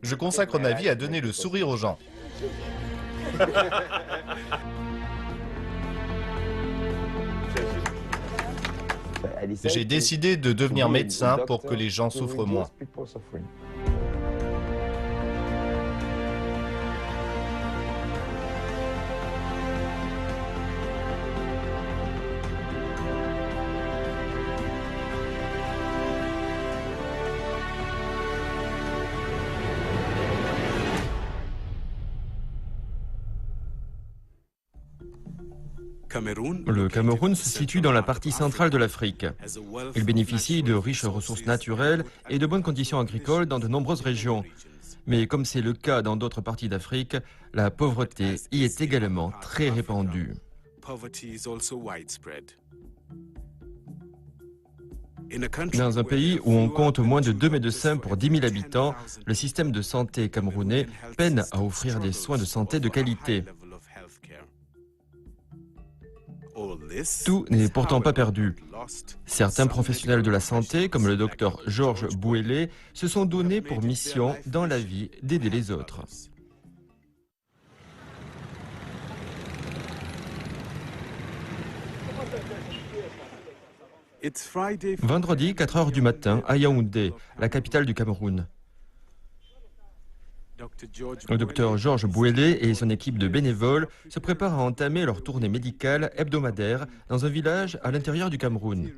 Je consacre ma vie à donner le sourire aux gens. J'ai décidé de devenir médecin pour que les gens souffrent moins. Le Cameroun se situe dans la partie centrale de l'Afrique. Il bénéficie de riches ressources naturelles et de bonnes conditions agricoles dans de nombreuses régions. Mais comme c'est le cas dans d'autres parties d'Afrique, la pauvreté y est également très répandue. Dans un pays où on compte moins de 2 médecins pour 10 000 habitants, le système de santé camerounais peine à offrir des soins de santé de qualité. Tout n'est pourtant pas perdu. Certains professionnels de la santé, comme le docteur Georges Bouélé, se sont donnés pour mission dans la vie d'aider les autres. Vendredi, 4 heures du matin, à Yaoundé, la capitale du Cameroun. Le docteur Georges Bouélé et son équipe de bénévoles se préparent à entamer leur tournée médicale hebdomadaire dans un village à l'intérieur du Cameroun.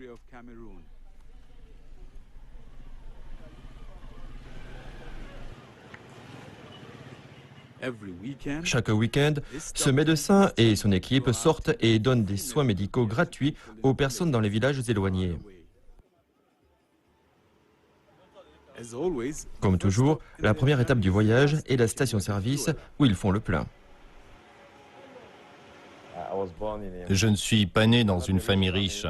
Chaque week-end, ce médecin et son équipe sortent et donnent des soins médicaux gratuits aux personnes dans les villages éloignés. Comme toujours, la première étape du voyage est la station-service où ils font le plein. Je ne suis pas né dans une famille riche,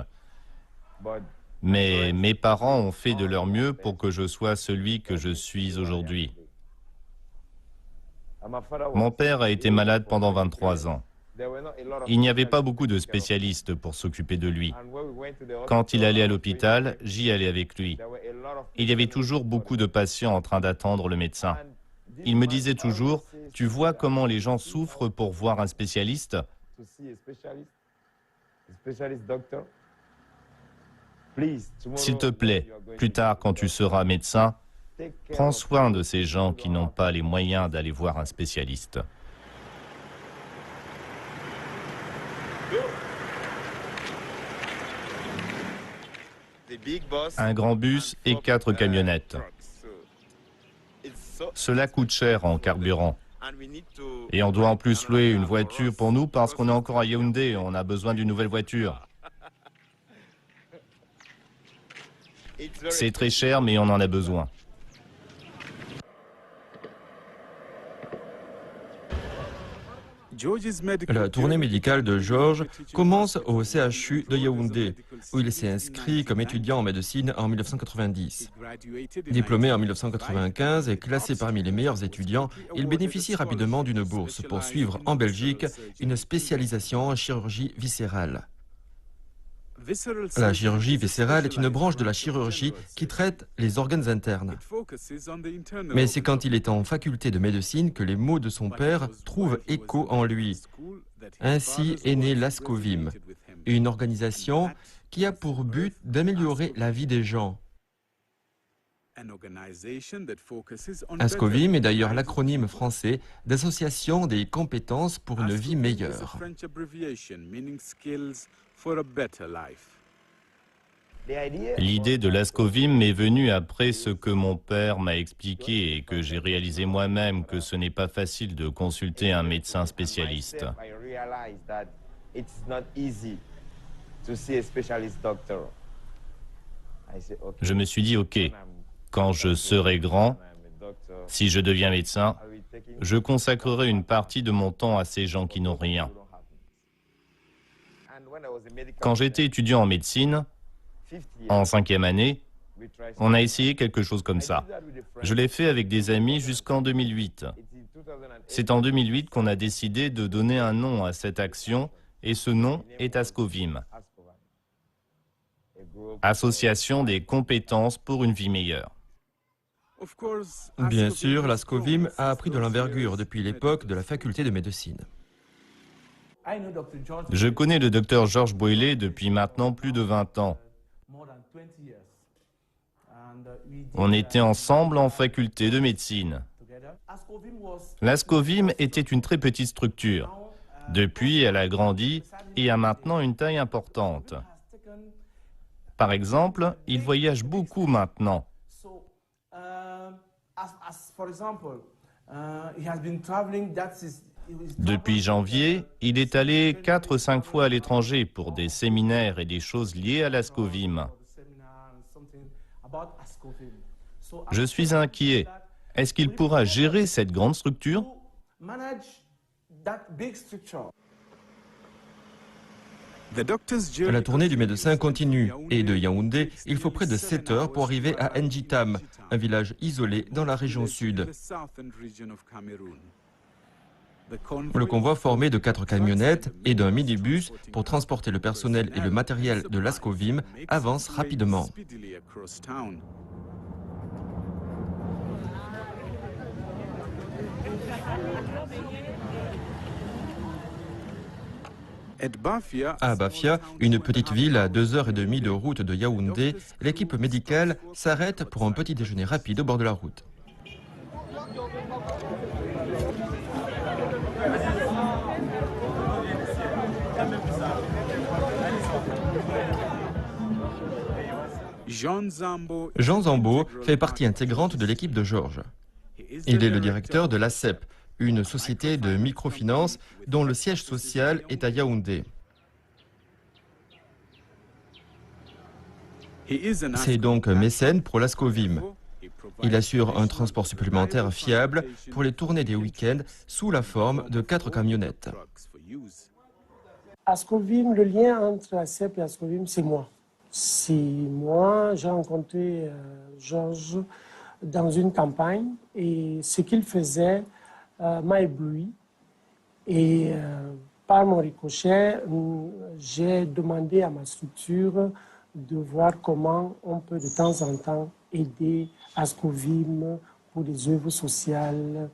mais mes parents ont fait de leur mieux pour que je sois celui que je suis aujourd'hui. Mon père a été malade pendant 23 ans. Il n'y avait pas beaucoup de spécialistes pour s'occuper de lui. Quand il allait à l'hôpital, j'y allais avec lui. Il y avait toujours beaucoup de patients en train d'attendre le médecin. Il me disait toujours, « Tu vois comment les gens souffrent pour voir un spécialiste ? S'il te plaît, plus tard quand tu seras médecin, prends soin de ces gens qui n'ont pas les moyens d'aller voir un spécialiste. » Un grand bus et 4 camionnettes. Cela coûte cher en carburant. Et on doit en plus louer une voiture pour nous parce qu'on est encore à Yaoundé, on a besoin d'une nouvelle voiture. C'est très cher, mais on en a besoin. La tournée médicale de Georges commence au CHU de Yaoundé, où il s'est inscrit comme étudiant en médecine en 1990. Diplômé en 1995 et classé parmi les meilleurs étudiants, il bénéficie rapidement d'une bourse pour suivre en Belgique une spécialisation en chirurgie viscérale. La chirurgie viscérale est une branche de la chirurgie qui traite les organes internes. Mais c'est quand il est en faculté de médecine que les mots de son père trouvent écho en lui. Ainsi est né l'ASCOVIM, une organisation qui a pour but d'améliorer la vie des gens. ASCOVIM est d'ailleurs l'acronyme français d'Association des compétences pour une vie meilleure. L'idée de l'ASCOVIM m'est venue après ce que mon père m'a expliqué et que j'ai réalisé moi-même que ce n'est pas facile de consulter un médecin spécialiste. Je me suis dit, ok, quand je serai grand, si je deviens médecin, je consacrerai une partie de mon temps à ces gens qui n'ont rien. Quand j'étais étudiant en médecine, en 5e année, on a essayé quelque chose comme ça. Je l'ai fait avec des amis jusqu'en 2008. C'est en 2008 qu'on a décidé de donner un nom à cette action et ce nom est ASCOVIM. Association des compétences pour une vie meilleure. Bien sûr, l'Ascovim a pris de l'envergure depuis l'époque de la faculté de médecine. Je connais le docteur George Boyle depuis maintenant plus de 20 ans. On était ensemble en faculté de médecine. L'Ascovim était une très petite structure. Depuis, elle a grandi et a maintenant une taille importante. Par exemple, il voyage beaucoup maintenant. Depuis janvier, il est allé 4 ou 5 fois à l'étranger pour des séminaires et des choses liées à l'Ascovim. Je suis inquiet. Est-ce qu'il pourra gérer cette grande structure ? La tournée du médecin continue et de Yaoundé, il faut près de 7 heures pour arriver à Njitam, un village isolé dans la région sud. Le convoi formé de 4 camionnettes et d'un minibus pour transporter le personnel et le matériel de l'Ascovim avance rapidement. À Bafia, une petite ville à 2h30 de route de Yaoundé, l'équipe médicale s'arrête pour un petit déjeuner rapide au bord de la route. Jean Zambo fait partie intégrante de l'équipe de Georges. Il est le directeur de l'ACEP, une société de microfinance dont le siège social est à Yaoundé. C'est donc un mécène pour l'Ascovim. Il assure un transport supplémentaire fiable pour les tournées des week-ends sous la forme de 4 camionnettes. Ascovim, le lien entre ACEP et Ascovim, c'est moi. C'est moi, j'ai rencontré Georges dans une campagne et ce qu'il faisait m'a ébloui. Et par mon ricochet, j'ai demandé à ma structure de voir comment on peut de temps en temps aider Ascovim pour des œuvres sociales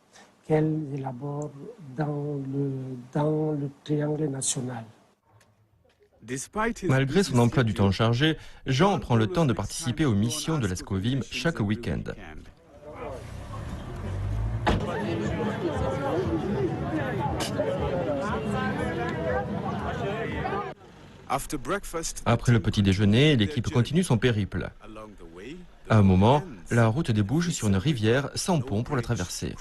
qu'elle élabore dans le triangle national. Malgré son emploi du temps chargé, Jean prend le temps de participer aux missions de l'Ascovim chaque week-end. Après le petit déjeuner, l'équipe continue son périple. À un moment, la route débouche sur une rivière sans pont pour la traverser.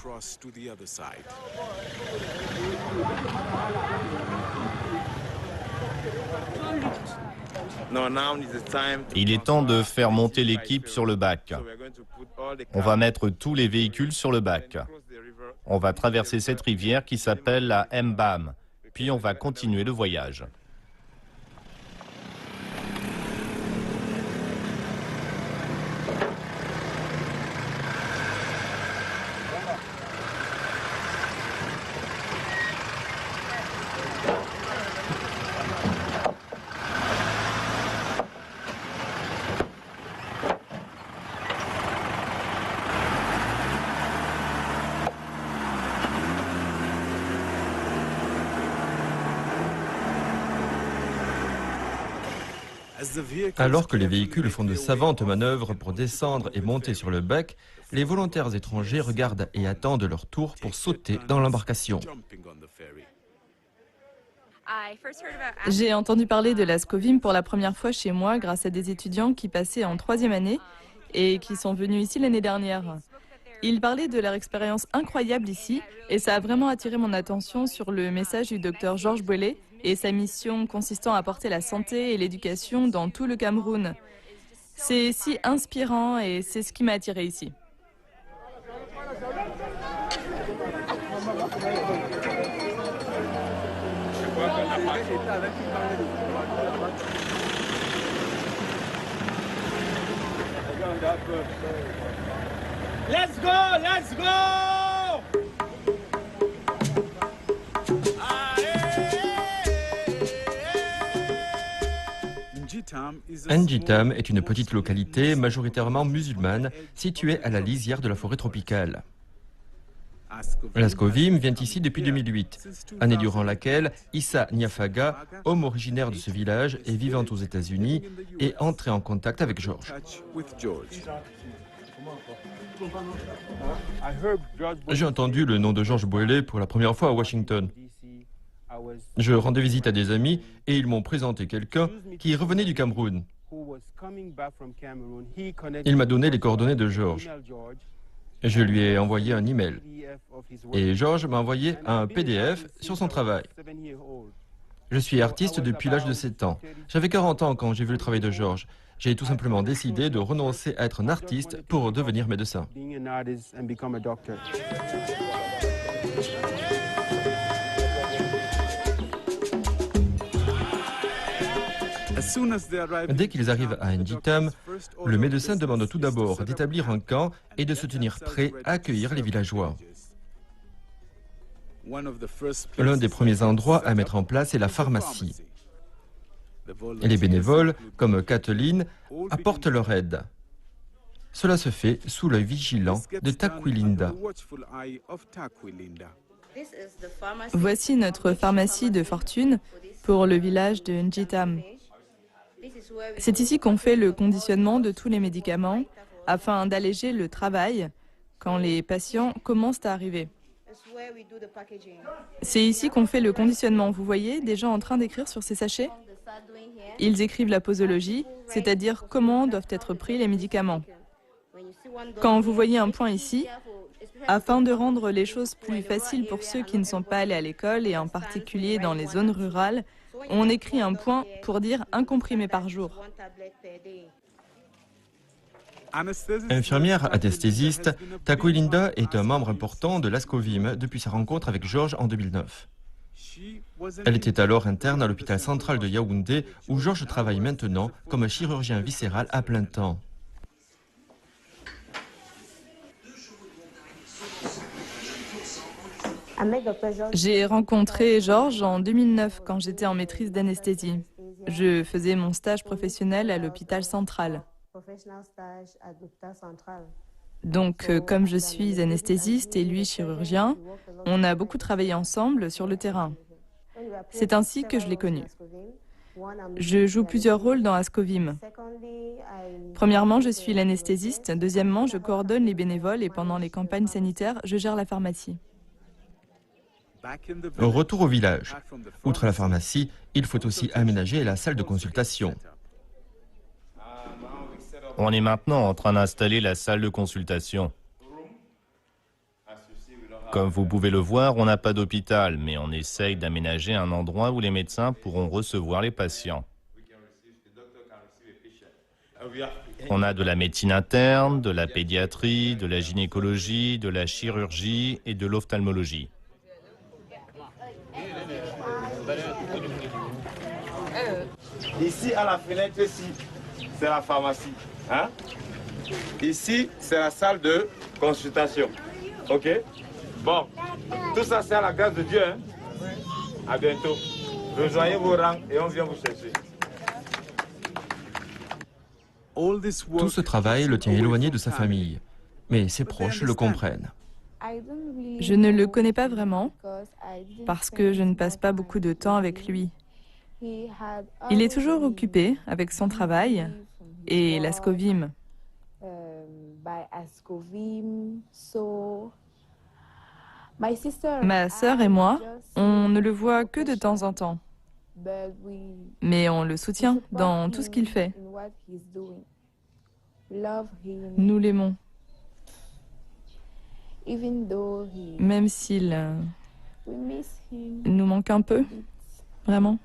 Il est temps de faire monter l'équipe sur le bac. On va mettre tous les véhicules sur le bac. On va traverser cette rivière qui s'appelle la Mbam, puis on va continuer le voyage. Alors que les véhicules font de savantes manœuvres pour descendre et monter sur le bac, les volontaires étrangers regardent et attendent leur tour pour sauter dans l'embarcation. J'ai entendu parler de l'Ascovim pour la première fois chez moi grâce à des étudiants qui passaient en 3e année et qui sont venus ici l'année dernière. Ils parlaient de leur expérience incroyable ici et ça a vraiment attiré mon attention sur le message du docteur Georges Boyle et sa mission consistant à apporter la santé et l'éducation dans tout le Cameroun. C'est si inspirant et c'est ce qui m'a attiré ici. Let's go, let's go! Njitam est une petite localité majoritairement musulmane située à la lisière de la forêt tropicale. L'Ascovim vient ici depuis 2008, année durant laquelle Issa Niafaga, homme originaire de ce village et vivant aux États-Unis, est entré en contact avec George. J'ai entendu le nom de George Boele pour la première fois à Washington. Je rendais visite à des amis et ils m'ont présenté quelqu'un qui revenait du Cameroun. Il m'a donné les coordonnées de George. Je lui ai envoyé un email. Et George m'a envoyé un PDF sur son travail. Je suis artiste depuis l'âge de 7 ans. J'avais 40 ans quand j'ai vu le travail de George. J'ai tout simplement décidé de renoncer à être un artiste pour devenir médecin. Dès qu'ils arrivent à Njitam, le médecin demande tout d'abord d'établir un camp et de se tenir prêt à accueillir les villageois. L'un des premiers endroits à mettre en place est la pharmacie. Et les bénévoles, comme Kathleen, apportent leur aide. Cela se fait sous l'œil vigilant de Takwilinda. Voici notre pharmacie de fortune pour le village de Njitam. C'est ici qu'on fait le conditionnement de tous les médicaments afin d'alléger le travail quand les patients commencent à arriver. C'est ici qu'on fait le conditionnement. Vous voyez des gens en train d'écrire sur ces sachets? Ils écrivent la posologie, c'est-à-dire comment doivent être pris les médicaments. Quand vous voyez un point ici, afin de rendre les choses plus faciles pour ceux qui ne sont pas allés à l'école et en particulier dans les zones rurales, on écrit un point pour dire un comprimé par jour. Infirmière anesthésiste, Takwilinda est un membre important de l'Ascovim depuis sa rencontre avec George en 2009. Elle était alors interne à l'hôpital central de Yaoundé où George travaille maintenant comme chirurgien viscéral à plein temps. J'ai rencontré Georges en 2009 quand j'étais en maîtrise d'anesthésie. Je faisais mon stage professionnel à l'hôpital central. Donc, comme je suis anesthésiste et lui chirurgien, on a beaucoup travaillé ensemble sur le terrain. C'est ainsi que je l'ai connu. Je joue plusieurs rôles dans Ascovim. Premièrement, je suis l'anesthésiste. Deuxièmement, je coordonne les bénévoles et pendant les campagnes sanitaires, je gère la pharmacie. Au retour au village, outre la pharmacie, il faut aussi aménager la salle de consultation. On est maintenant en train d'installer la salle de consultation. Comme vous pouvez le voir, on n'a pas d'hôpital, mais on essaye d'aménager un endroit où les médecins pourront recevoir les patients. On a de la médecine interne, de la pédiatrie, de la gynécologie, de la chirurgie et de l'ophtalmologie. Ici, à la fenêtre, ici, c'est la pharmacie. Hein? Ici, c'est la salle de consultation. OK? Bon, tout ça, c'est à la grâce de Dieu. Hein? À bientôt. Rejoignez vos rangs et on vient vous chercher. Tout ce travail le tient éloigné de sa famille, mais ses proches le comprennent. Je ne le connais pas vraiment parce que je ne passe pas beaucoup de temps avec lui. Il est toujours occupé avec son travail et l'Ascovim. Ma sœur et moi, on ne le voit que de temps en temps. Mais on le soutient dans tout ce qu'il fait. Nous l'aimons. Même s'il nous manque un peu, vraiment.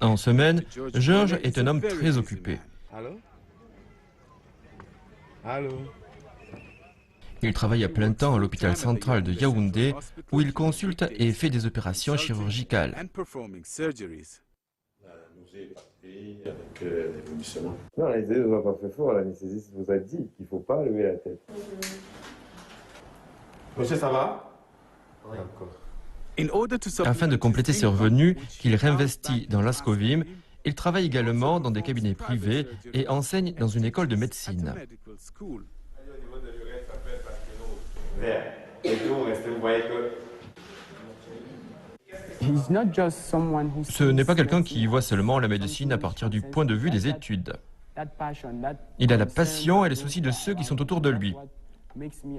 En semaine, George est un homme très occupé. Il travaille à plein temps à l'hôpital central de Yaoundé où il consulte et fait des opérations chirurgicales. Non, l'anesthésiste ne vous a pas fait fort, l'anesthésiste vous a dit qu'il ne faut pas lever la tête. Monsieur, ça va? Oui. D'accord. Afin de compléter ses revenus qu'il réinvestit dans l'Ascovim, il travaille également dans des cabinets privés et enseigne dans une école de médecine. Ce n'est pas quelqu'un qui voit seulement la médecine à partir du point de vue des études. Il a la passion et le souci de ceux qui sont autour de lui.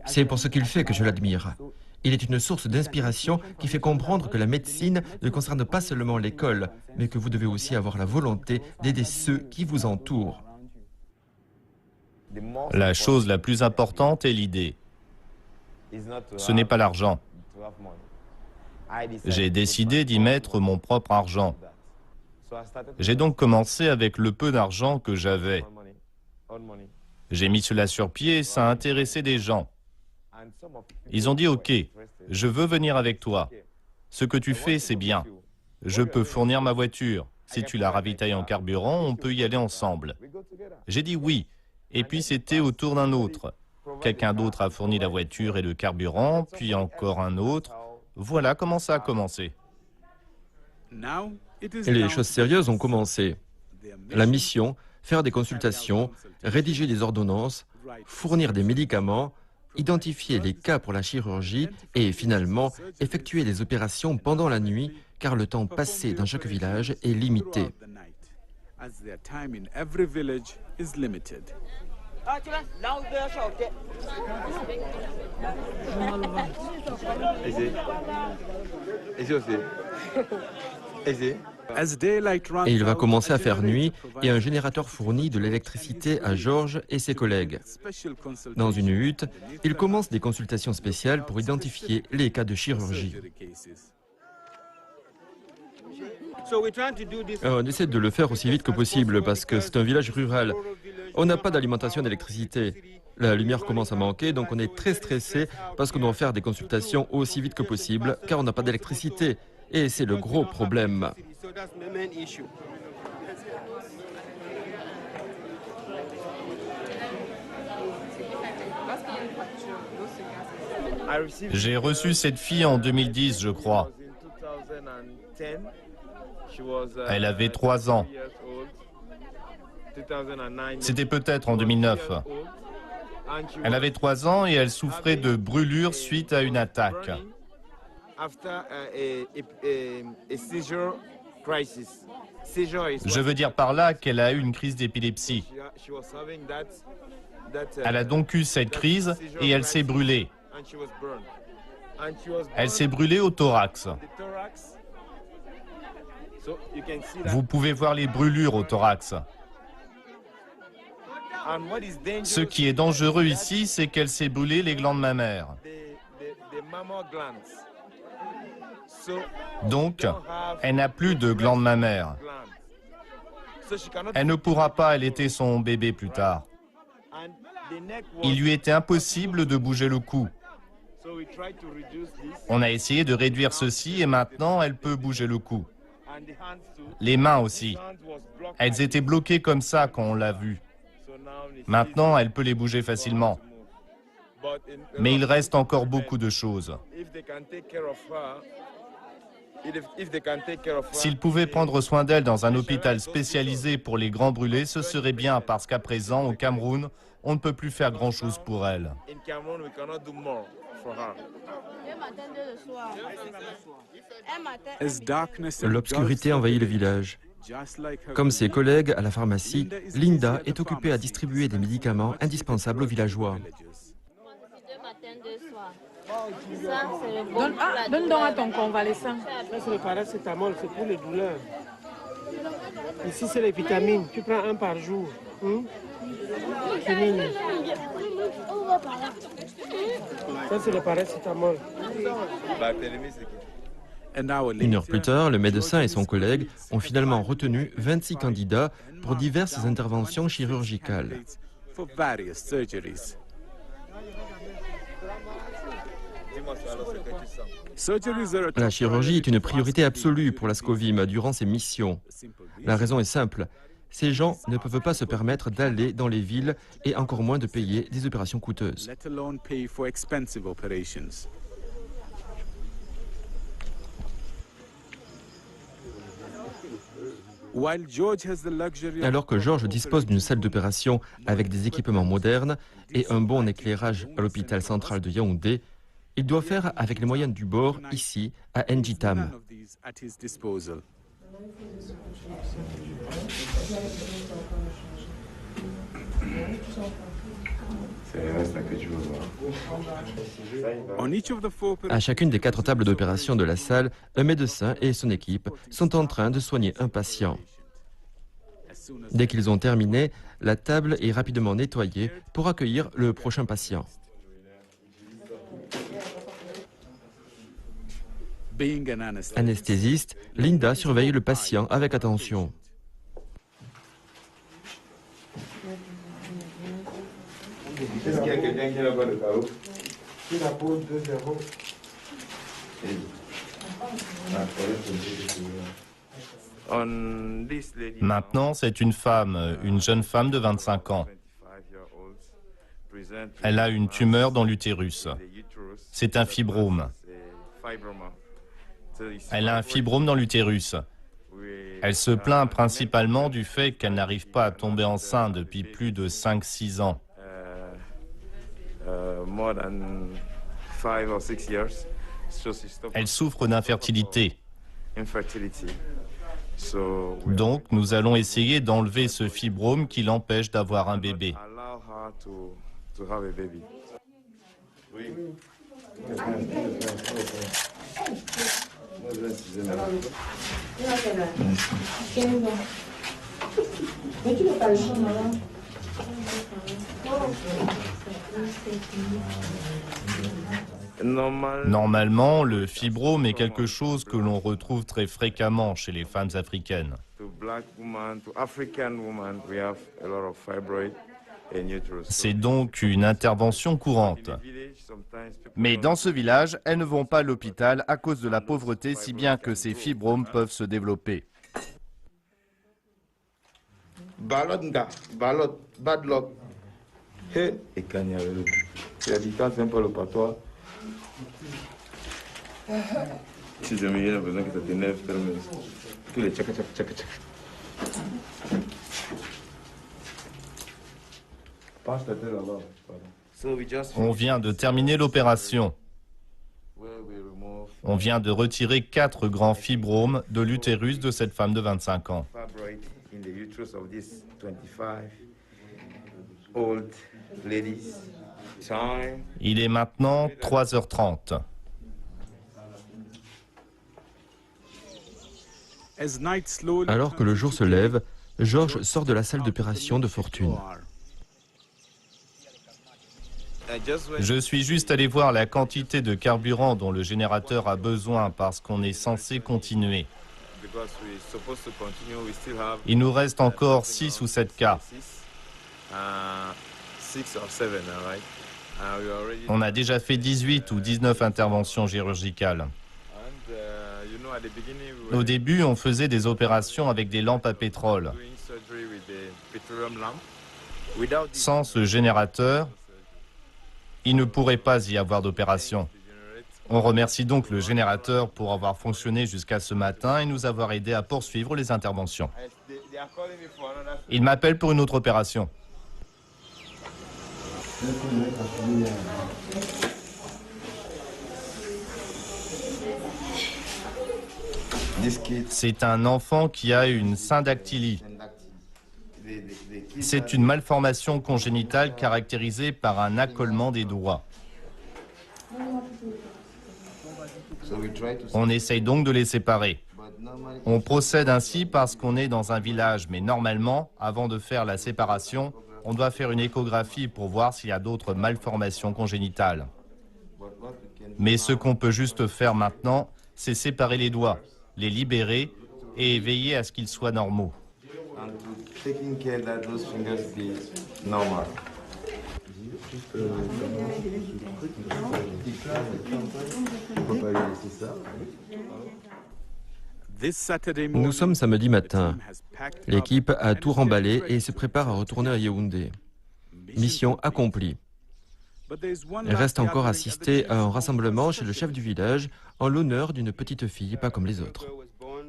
C'est pour ce qu'il fait que je l'admire. Il est une source d'inspiration qui fait comprendre que la médecine ne concerne pas seulement l'école, mais que vous devez aussi avoir la volonté d'aider ceux qui vous entourent. La chose la plus importante est l'idée. Ce n'est pas l'argent. J'ai décidé d'y mettre mon propre argent. J'ai donc commencé avec le peu d'argent que j'avais. J'ai mis cela sur pied, ça a intéressé des gens. Ils ont dit « Ok, je veux venir avec toi. Ce que tu fais, c'est bien. Je peux fournir ma voiture. Si tu la ravitailles en carburant, on peut y aller ensemble. » J'ai dit oui. Et puis c'était au tour d'un autre. Quelqu'un d'autre a fourni la voiture et le carburant, puis encore un autre. Voilà comment ça a commencé. Et les choses sérieuses ont commencé. La mission, faire des consultations, rédiger des ordonnances, fournir des médicaments, identifier les cas pour la chirurgie et finalement effectuer des opérations pendant la nuit car le temps passé dans chaque village est limité. Et il va commencer à faire nuit et un générateur fournit de l'électricité à Georges et ses collègues. Dans une hutte, il commence des consultations spéciales pour identifier les cas de chirurgie. On essaie de le faire aussi vite que possible parce que c'est un village rural. On n'a pas d'alimentation d'électricité. La lumière commence à manquer, donc on est très stressé parce qu'on doit faire des consultations aussi vite que possible car on n'a pas d'électricité. Et c'est le gros problème. J'ai reçu cette fille en 2010, je crois. Elle avait 3 ans. C'était peut-être en 2009. Elle avait 3 ans et elle souffrait de brûlures suite à une attaque. Je veux dire par là qu'elle a eu une crise d'épilepsie. Elle a donc eu cette crise et elle s'est brûlée. Elle s'est brûlée au thorax. Vous pouvez voir les brûlures au thorax. Ce qui est dangereux ici, c'est qu'elle s'est brûlée les glandes mammaires. Donc, elle n'a plus de glandes mammaires. Elle ne pourra pas allaiter son bébé plus tard. Il lui était impossible de bouger le cou. On a essayé de réduire ceci et maintenant elle peut bouger le cou. Les mains aussi. Elles étaient bloquées comme ça quand on l'a vue. Maintenant, elle peut les bouger facilement. Mais il reste encore beaucoup de choses. S'ils pouvaient prendre soin d'elle dans un hôpital spécialisé pour les grands brûlés, ce serait bien parce qu'à présent, au Cameroun, on ne peut plus faire grand-chose pour elle. L'obscurité envahit le village. Comme ses collègues à la pharmacie, Linda est occupée à distribuer des médicaments indispensables aux villageois. Donne donc à ton convalescent. Ça, c'est le paracétamol, c'est pour les douleurs. Ici, c'est les vitamines. Tu prends un par jour. Fini. Ça, c'est le paracétamol. 1 heure plus tard, le médecin et son collègue ont finalement retenu 26 candidats pour diverses interventions chirurgicales. La chirurgie est une priorité absolue pour l'Ascovim durant ses missions. La raison est simple. Ces gens ne peuvent pas se permettre d'aller dans les villes et encore moins de payer des opérations coûteuses. Alors que Georges dispose d'une salle d'opération avec des équipements modernes et un bon éclairage à l'hôpital central de Yaoundé, il doit faire avec les moyens du bord ici, à Njitam. À chacune des 4 tables d'opération de la salle, un médecin et son équipe sont en train de soigner un patient. Dès qu'ils ont terminé, la table est rapidement nettoyée pour accueillir le prochain patient. Anesthésiste, Linda surveille le patient avec attention. Est-ce qu'il y a quelqu'un qui n'a pas de carreau? Maintenant, c'est une femme, une jeune femme de 25 ans. Elle a une tumeur dans l'utérus. C'est un fibrome. Elle a un fibrome dans l'utérus. Elle se plaint principalement du fait qu'elle n'arrive pas à tomber enceinte depuis plus de 5-6 ans. Elle souffre d'infertilité. Donc, nous allons essayer d'enlever ce fibrome qui l'empêche d'avoir un bébé. Normalement, le fibrome est quelque chose que l'on retrouve très fréquemment chez les femmes africaines. C'est donc une intervention courante. Mais dans ce village, elles ne vont pas à l'hôpital à cause de la pauvreté, si bien que ces fibromes peuvent se développer. Si je me viens, besoin que ça t'énerve, tous les tchaka tchaka tchaka tchaka. On vient de terminer l'opération. On vient de retirer 4 grands fibromes de l'utérus de cette femme de 25 ans. Il est maintenant 3h30. Alors que le jour se lève, Georges sort de la salle d'opération de Fortune. Je suis juste allé voir la quantité de carburant dont le générateur a besoin parce qu'on est censé continuer. Il nous reste encore 6 ou 7 cas. On a déjà fait 18 ou 19 interventions chirurgicales. Au début, on faisait des opérations avec des lampes à pétrole. Sans ce générateur, il ne pourrait pas y avoir d'opération. On remercie donc le générateur pour avoir fonctionné jusqu'à ce matin et nous avoir aidé à poursuivre les interventions. Il m'appelle pour une autre opération. C'est un enfant qui a une syndactylie. C'est une malformation congénitale caractérisée par un accolement des doigts. On essaye donc de les séparer. On procède ainsi parce qu'on est dans un village, mais normalement, avant de faire la séparation, on doit faire une échographie pour voir s'il y a d'autres malformations congénitales. Mais ce qu'on peut juste faire maintenant, c'est séparer les doigts, les libérer et veiller à ce qu'ils soient normaux. Nous sommes samedi matin. L'équipe a tout remballé et se prépare à retourner à Yaoundé. Mission accomplie. Il reste encore à assister à un rassemblement chez le chef du village en l'honneur d'une petite fille pas comme les autres.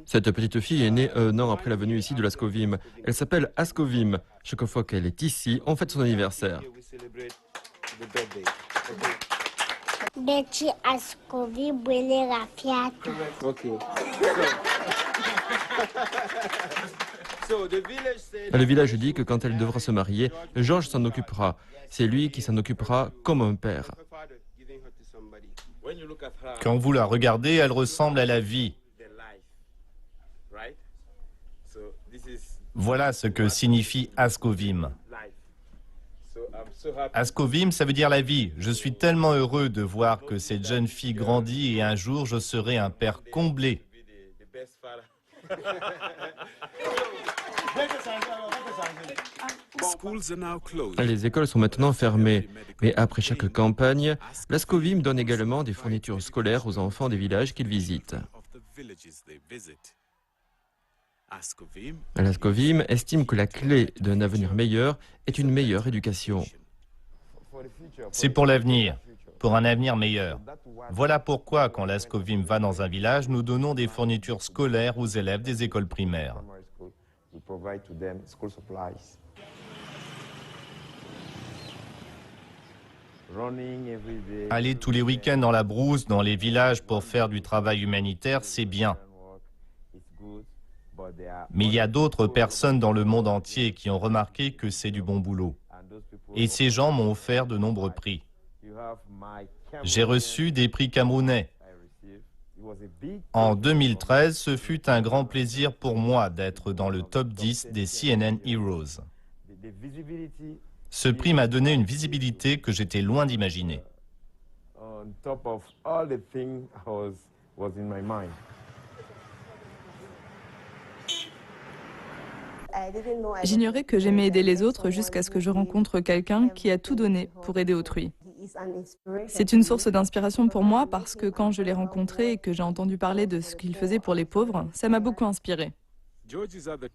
Cette petite fille est née 1 an après la venue ici de l'Ascovim. Elle s'appelle Ascovim. Chaque fois qu'elle est ici, on fête son anniversaire. Le village dit que quand elle devra se marier, Georges s'en occupera. C'est lui qui s'en occupera comme un père. Quand vous la regardez, elle ressemble à la vie. Voilà ce que signifie Ascovim. Ascovim, ça veut dire la vie. Je suis tellement heureux de voir que cette jeune fille grandit et un jour je serai un père comblé. Les écoles sont maintenant fermées, mais après chaque campagne, l'Ascovim donne également des fournitures scolaires aux enfants des villages qu'ils visitent. L'Ascovim estime que la clé d'un avenir meilleur est une meilleure éducation. C'est pour l'avenir, pour un avenir meilleur. Voilà pourquoi, quand l'Ascovim va dans un village, nous donnons des fournitures scolaires aux élèves des écoles primaires. Aller tous les week-ends dans la brousse, dans les villages pour faire du travail humanitaire, c'est bien. Mais il y a d'autres personnes dans le monde entier qui ont remarqué que c'est du bon boulot. Et ces gens m'ont offert de nombreux prix. J'ai reçu des prix camerounais. En 2013, ce fut un grand plaisir pour moi d'être dans le top 10 des CNN Heroes. Ce prix m'a donné une visibilité que j'étais loin d'imaginer. J'ignorais que j'aimais aider les autres jusqu'à ce que je rencontre quelqu'un qui a tout donné pour aider autrui. C'est une source d'inspiration pour moi parce que quand je l'ai rencontré et que j'ai entendu parler de ce qu'il faisait pour les pauvres, ça m'a beaucoup inspiré.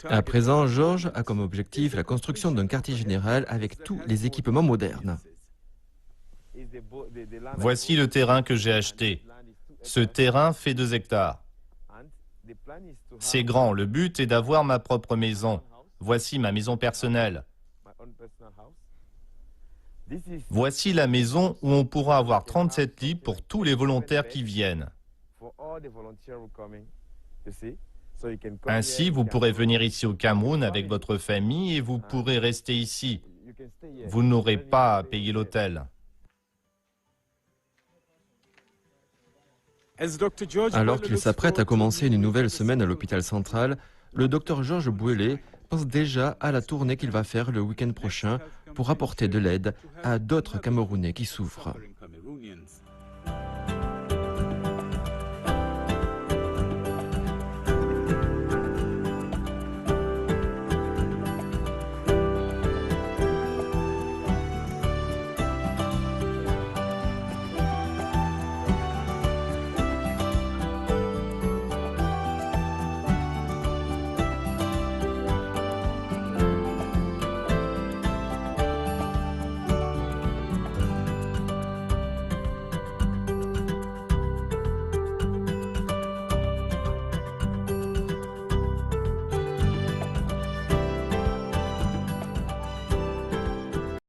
À présent, Georges a comme objectif la construction d'un quartier général avec tous les équipements modernes. Voici le terrain que j'ai acheté. Ce terrain fait 2 hectares. C'est grand. Le but est d'avoir ma propre maison. Voici ma maison personnelle. Voici la maison où on pourra avoir 37 lits pour tous les volontaires qui viennent. Ainsi, vous pourrez venir ici au Cameroun avec votre famille et vous pourrez rester ici. Vous n'aurez pas à payer l'hôtel. Alors qu'il s'apprête à commencer une nouvelle semaine à l'hôpital central, le docteur Georges Bouélé pense déjà à la tournée qu'il va faire le week-end prochain pour apporter de l'aide à d'autres Camerounais qui souffrent.